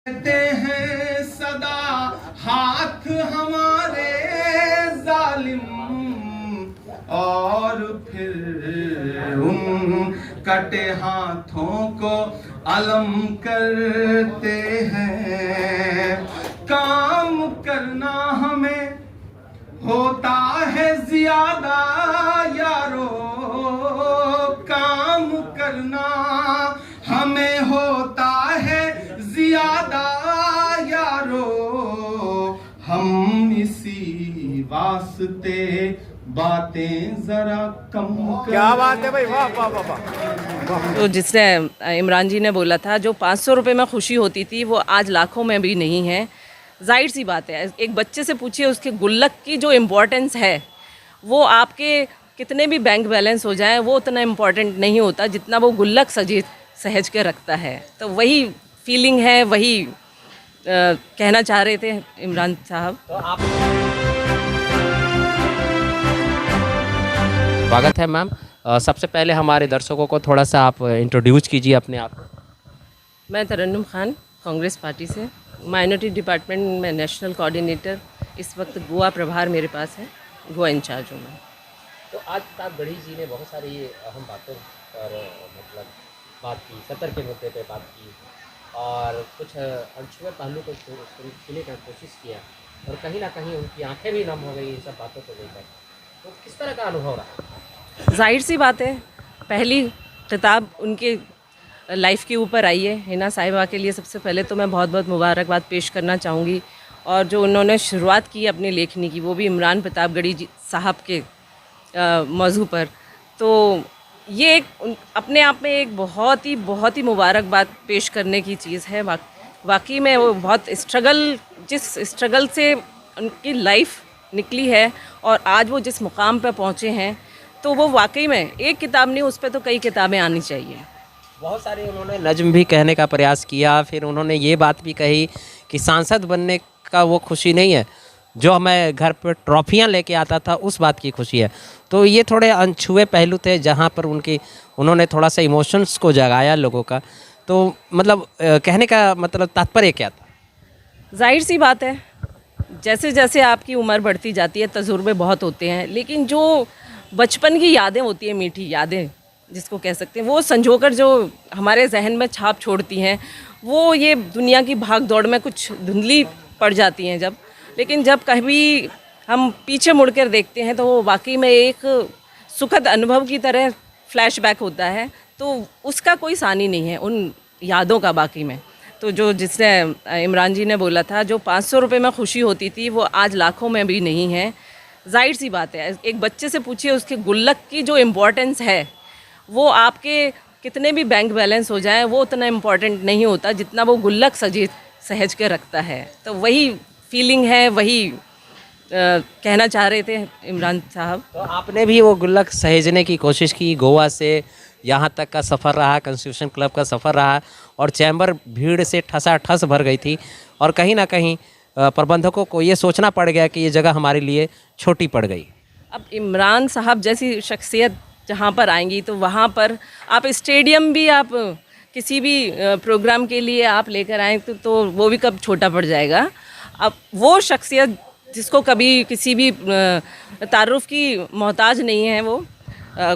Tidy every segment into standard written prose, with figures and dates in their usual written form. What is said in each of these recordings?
कहते हैं सदा हाथ हमारे जालिम, और फिर उन कटे हाथों को अलम करते हैं। काम करना हमें होता है ज्यादा यारो, काम करना हमें होता है ज्यादा यारो, हम इसी वास्ते बातें जरा कम कर। क्या बात है भाई, वाह वाह वाह वाह। तो जिसने इमरान जी ने बोला था जो 500 रुपये में खुशी होती थी वो आज लाखों में भी नहीं है। जाहिर सी बात है, एक बच्चे से पूछिए उसके गुल्लक की जो इम्पोर्टेंस है वो आपके कितने भी बैंक बैलेंस हो जाए वो उतना इम्पोर्टेंट नहीं होता जितना वो गुल्लक सहेज के रखता है। तो वही फीलिंग है, वही कहना चाह रहे थे इमरान साहब। तो आप स्वागत है मैम। सबसे पहले हमारे दर्शकों को थोड़ा सा आप इंट्रोड्यूस कीजिए अपने आप को। मैं तरन्नुम खान, कांग्रेस पार्टी से, माइनॉरिटी डिपार्टमेंट में नेशनल कोऑर्डिनेटर। इस वक्त गोवा प्रभार मेरे पास है, गोवा इंचार्ज हूँ मैं। तो आज प्रतापगढ़ी जी ने बहुत सारी अहम बातों पर मतलब बात की, सत्तर के मुद्दे पे बात की और कुछ अनछुए पहलू को छूने का कोशिश किया और कहीं ना कहीं उनकी आंखें भी नम हो गई इन सब बातों को लेकर। तो किस तरह का अनुभव रहा? जाहिर सी बात है, पहली खिताब उनके लाइफ के ऊपर आई है। हिना साहिबा के लिए सबसे पहले तो मैं बहुत बहुत मुबारकबाद पेश करना चाहूँगी। और जो उन्होंने शुरुआत की अपनी लेखनी की वो भी इमरान प्रतापगढ़ी जी साहब के मौजू पर, तो ये एक अपने आप में एक बहुत ही मुबारकबाद पेश करने की चीज़ है। वाकई में वो बहुत जिस स्ट्रगल से उनकी लाइफ निकली है और आज वो जिस मुकाम पर पहुँचे हैं, तो वो वाकई में एक किताब नहीं, उस पर तो कई किताबें आनी चाहिए। बहुत सारे उन्होंने नज्म भी कहने का प्रयास किया, फिर उन्होंने ये बात भी कही कि सांसद बनने का वो खुशी नहीं है जो मैं घर पर ट्रॉफियाँ लेके आता था उस बात की खुशी है। तो ये थोड़े अनछुए पहलू थे जहाँ पर उन्होंने थोड़ा सा इमोशंस को जगाया लोगों का। तो मतलब कहने का मतलब तात्पर्य क्या था? जाहिर सी बात है, जैसे जैसे आपकी उम्र बढ़ती जाती है तजुर्बे बहुत होते हैं, लेकिन जो बचपन की यादें होती हैं, मीठी यादें जिसको कह सकते हैं, वो संजोकर जो हमारे जहन में छाप छोड़ती हैं, वो ये दुनिया की भाग दौड़ में कुछ धुंधली पड़ जाती हैं जब। लेकिन जब कभी हम पीछे मुड़कर देखते हैं तो वो वाकई में एक सुखद अनुभव की तरह फ्लैशबैक होता है। तो उसका कोई सानी नहीं है उन यादों का बाकी में। तो जो जिसने इमरान जी ने बोला था जो 500 रुपये में खुशी होती थी वो आज लाखों में भी नहीं है। जाहिर सी बात है, एक बच्चे से पूछिए उसके गुल्लक की जो इम्पोर्टेंस है वो आपके कितने भी बैंक बैलेंस हो जाए वो उतना इम्पोर्टेंट नहीं होता जितना वो गुल्लक सहेज के रखता है। तो वही फीलिंग है, वही कहना चाह रहे थे इमरान साहब। तो आपने भी वो गुल्लक सहेजने की कोशिश की। गोवा से यहाँ तक का सफ़र रहा, कॉन्स्टिट्यूशन क्लब का सफ़र रहा और चैम्बर भीड़ से ठसाठस भर गई थी और कहीं ना कहीं प्रबंधकों को ये सोचना पड़ गया कि ये जगह हमारे लिए छोटी पड़ गई। अब इमरान साहब जैसी शख्सियत जहाँ पर आएंगी तो वहाँ पर आप स्टेडियम भी आप किसी भी प्रोग्राम के लिए आप लेकर आएँ तो वो भी कब छोटा पड़ जाएगा। अब वो शख्सियत जिसको कभी किसी भी तारुफ की मोहताज नहीं है, वो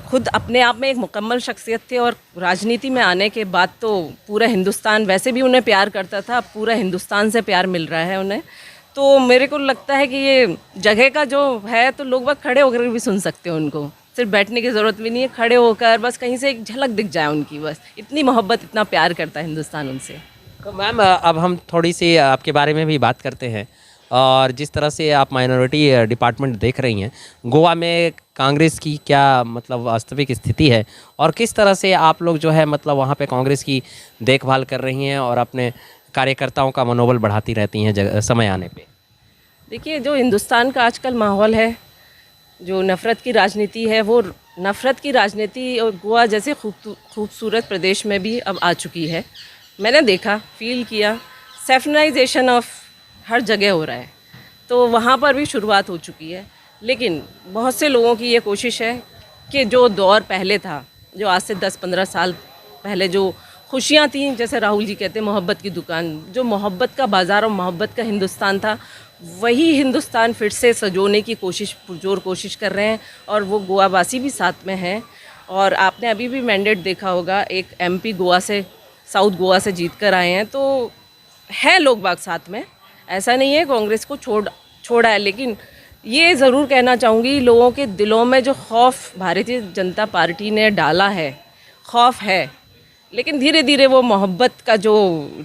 खुद अपने आप में एक मुकम्मल शख्सियत थे और राजनीति में आने के बाद तो पूरा हिंदुस्तान वैसे भी उन्हें प्यार करता था, पूरा हिंदुस्तान से प्यार मिल रहा है उन्हें। तो मेरे को लगता है कि ये जगह का जो है तो लोग वक्त खड़े होकर भी सुन सकते हैं उनको, सिर्फ बैठने की ज़रूरत भी नहीं है, खड़े होकर बस कहीं से एक झलक दिख जाए उनकी, बस इतनी मोहब्बत इतना प्यार करता है हिंदुस्तान उनसे। तो मैम अब हम थोड़ी सी आपके बारे में भी बात करते हैं और जिस तरह से आप माइनॉरिटी डिपार्टमेंट देख रही हैं, गोवा में कांग्रेस की क्या मतलब वास्तविक स्थिति है और किस तरह से आप लोग जो है मतलब वहाँ पे कांग्रेस की देखभाल कर रही हैं और अपने कार्यकर्ताओं का मनोबल बढ़ाती रहती हैं समय आने पे? देखिए, जो हिंदुस्तान का आजकल माहौल है, जो नफ़रत की राजनीति है, वो नफ़रत की राजनीति और गोवा जैसे खूबसूरत प्रदेश में भी अब आ चुकी है। मैंने देखा, फील किया, सेफनाइजेशन ऑफ हर जगह हो रहा है, तो वहाँ पर भी शुरुआत हो चुकी है। लेकिन बहुत से लोगों की ये कोशिश है कि जो दौर पहले था, जो आज से 10-15 साल पहले जो खुशियाँ थी, जैसे राहुल जी कहते हैं मोहब्बत की दुकान, जो मोहब्बत का बाज़ार और मोहब्बत का हिंदुस्तान था, वही हिंदुस्तान फिर से सजोने की पुरजोर कोशिश कर रहे हैं। और वो गोवावासी भी साथ में हैं। और आपने अभी भी मैंडेट देखा होगा, एक MP गोवा से, साउथ गोवा से जीत कर आए हैं, तो है लोग बाग साथ में, ऐसा नहीं है कांग्रेस को छोड़ा है। लेकिन ये ज़रूर कहना चाहूँगी, लोगों के दिलों में जो खौफ भारतीय जनता पार्टी ने डाला है, खौफ है, लेकिन धीरे धीरे वो मोहब्बत का जो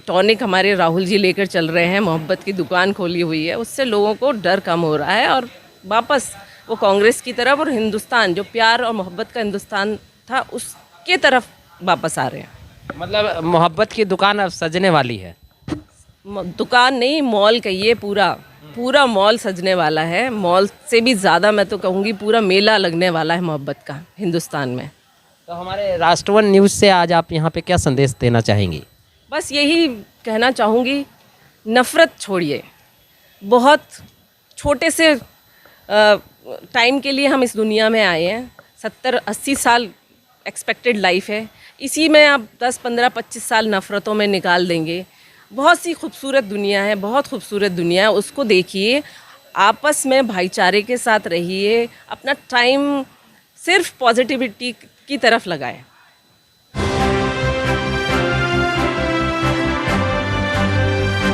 टॉनिक हमारे राहुल जी लेकर चल रहे हैं, मोहब्बत की दुकान खोली हुई है, उससे लोगों को डर कम हो रहा है और वापस वो कांग्रेस की तरफ और हिंदुस्तान जो प्यार और मोहब्बत का हिंदुस्तान था उसके तरफ वापस आ रहे हैं। मतलब मोहब्बत की दुकान अब सजने वाली है। दुकान नहीं, मॉल कहिए, पूरा मॉल सजने वाला है। मॉल से भी ज़्यादा मैं तो कहूँगी पूरा मेला लगने वाला है मोहब्बत का हिंदुस्तान में। तो हमारे राष्ट्रवन न्यूज़ से आज आप यहाँ पे क्या संदेश देना चाहेंगी? बस यही कहना चाहूँगी, नफ़रत छोड़िए। बहुत छोटे से टाइम के लिए हम इस दुनिया में आए हैं, 70-80 साल एक्सपेक्टेड लाइफ है, इसी में आप 10, 15, 25 साल नफ़रतों में निकाल देंगे। बहुत सी खूबसूरत दुनिया है, बहुत खूबसूरत दुनिया है, उसको देखिए, आपस में भाईचारे के साथ रहिए, अपना टाइम सिर्फ पॉजिटिविटी की तरफ लगाएं।